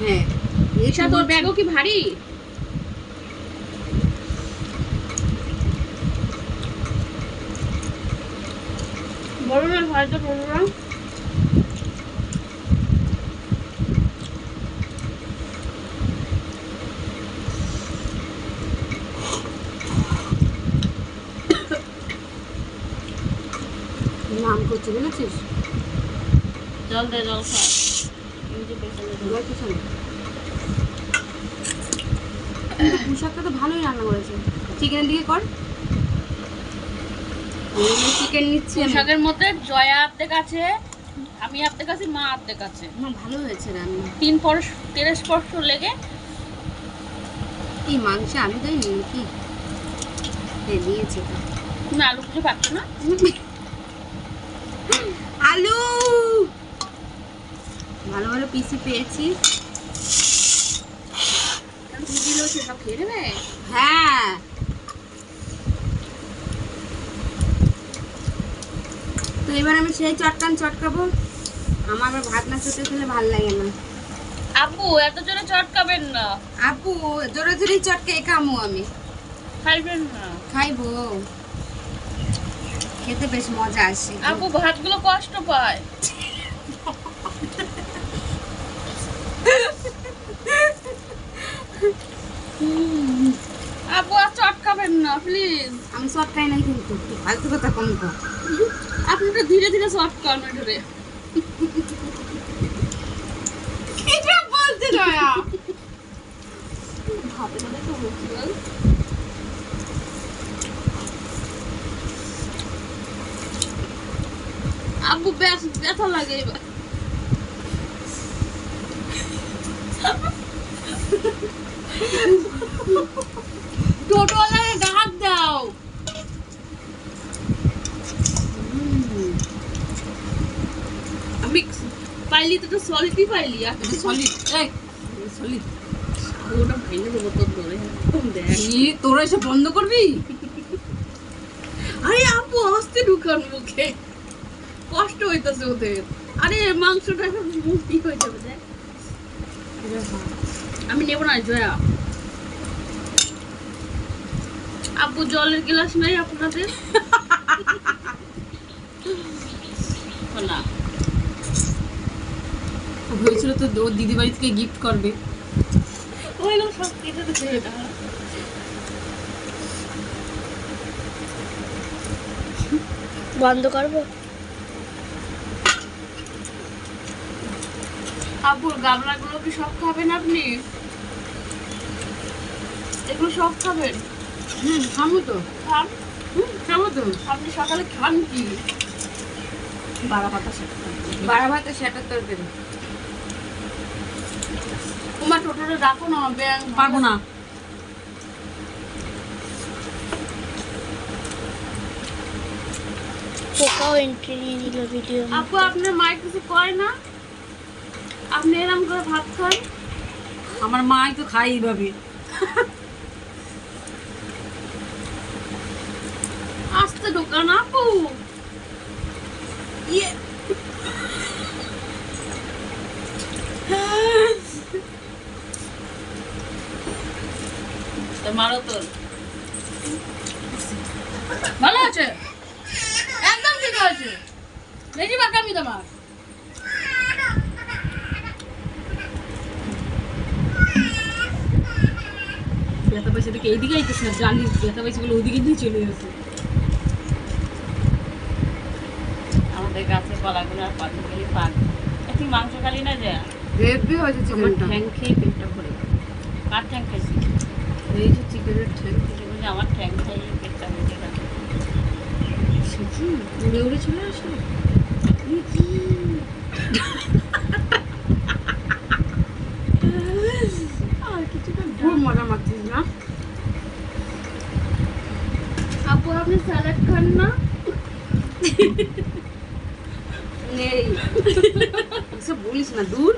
হ্যাঁ ঈশা তোর ব্যাগও কি ভারী? বড় না হয়তো বড় না নাম করছে বুঝেছিস? জল দে, জল খা। পোশাকটা তো ভালোই রান্না করেছে। চিকেনের দিকে কর। চিকেন নিচ্ছি। পোশাকের মধ্যে জয়া আর্ধেক আছে, আমি আর্ধেক আছি, মা আর্ধেক আছে। ভালো হয়েছে রান্না। 3 স্পর্শ লেগে এই মাংসে আলু দেয়নি নাকি? হ্যাঁ দিয়েছে। তুমি আলু খুঁজে পাচ্ছ না? আলু ভালো ভালো পিসি পেয়েছি। সব খেয়ে নেবে। হ্যাঁ তো এবার আমি সেই চটকাবো। আমার আবার ভাত না চটকে খেলে ভালো লাগে না। আপু এত জোরে চটকাবেন না। আপু জোরে জোরে চটকে খামু আমি। খাইবেন না? খাইবো, খেতে বেশ মজা আসে। আপু ভাতগুলো কষ্ট পায়। আপু আর চটকাবেন না প্লিজ। আমি চটকাই নাই কিন্তু, ফালতু কথা কম কর। আপনি তো ধীরে ধীরে চটকান ধরে। এটা বলতে নয়া ভাতে ভাতে তো বলছিল। আপু ব্যথা লাগে এবার। টোটোওয়ালারে ডাক দাও। আমি পাইলি তো সলিডই পাইলি। সলিড সলিড ওটা ভেঙে দেবো তোর ধরে। তোরা এসে বন্ধ করবি? আরে আপু আস্তে ঢুকান মুখে, কষ্ট হইতেছে ওদের। আরে মাংসটা এখন মুক্তি হয়ে যাবে। দেখ আমি নেবো না জয়া। আপু জলের গ্লাস নাই আপনাদের? না হয়েছিল তো ওর দিদি বাড়ি থেকে গিফট করবে। ওইগুলো সব কেটে দিতে এটা বন্ধ করবো। আপুর গামলাগুলো কি সব খাবেন আপনি? এগুলো সব খাবেন? খাবো তো। খান। খাবো তো। আপনি সকালে খান কি? বাড়া ভাতে সেটার তরকারি। তোমার টোটোটা ডাকো না, ব্যাং পারবো না। পোকাও এন্ট্রি নিয়ে নিল ভিডিও। আপু আপনার মায়ের কিছু কয় না? আপনি এরকম করে ভাত খান? আমার মাই তো খাই এইভাবে। আস্তে ঢোকান আপু। ইয়ে মারো তোর ভালো আছে, একদম ঠিক আছে। বেশি বাকামি তোমার। ব্যথা পাইছে দেখে এইদিকে আইতেছ না, জানিস ব্যথা পাইছে বলে ওদিকে দিয়ে চলে গেছে। আমাদের গাছে কলাগুলো আর পাখিগুলি পাক। একটু মাংস খালি না যায়। হেভি হয়েছে চিকেনটা। ঠ্যাং খেয়ে পেটটা ভরে। কার ঠ্যাং খাইছি? এই যে চিকেনের ঠ্যাং। আমার ঠ্যাং খাই পেটটা ভরে গেছে। সেটি উড়ে উড়ে চলে আসলো। খুব মজা মারছিস না? আপু আপনি স্যালাড খান না? নেই এসব বলিস না, দূর।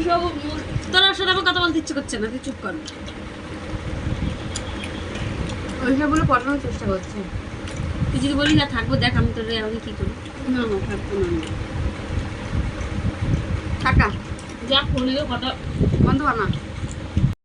সব তোর সাথে আমার কথা বলতে ইচ্ছে করছে না, তুই চুপ কর। ওইসব বলে পড়ানোর চেষ্টা করছে। তুই যদি বলি না থাকবো, দেখ আমি তোর আমি কি করি। না না থাকতো না টাকা যা করলে কথা বন্ধ কর না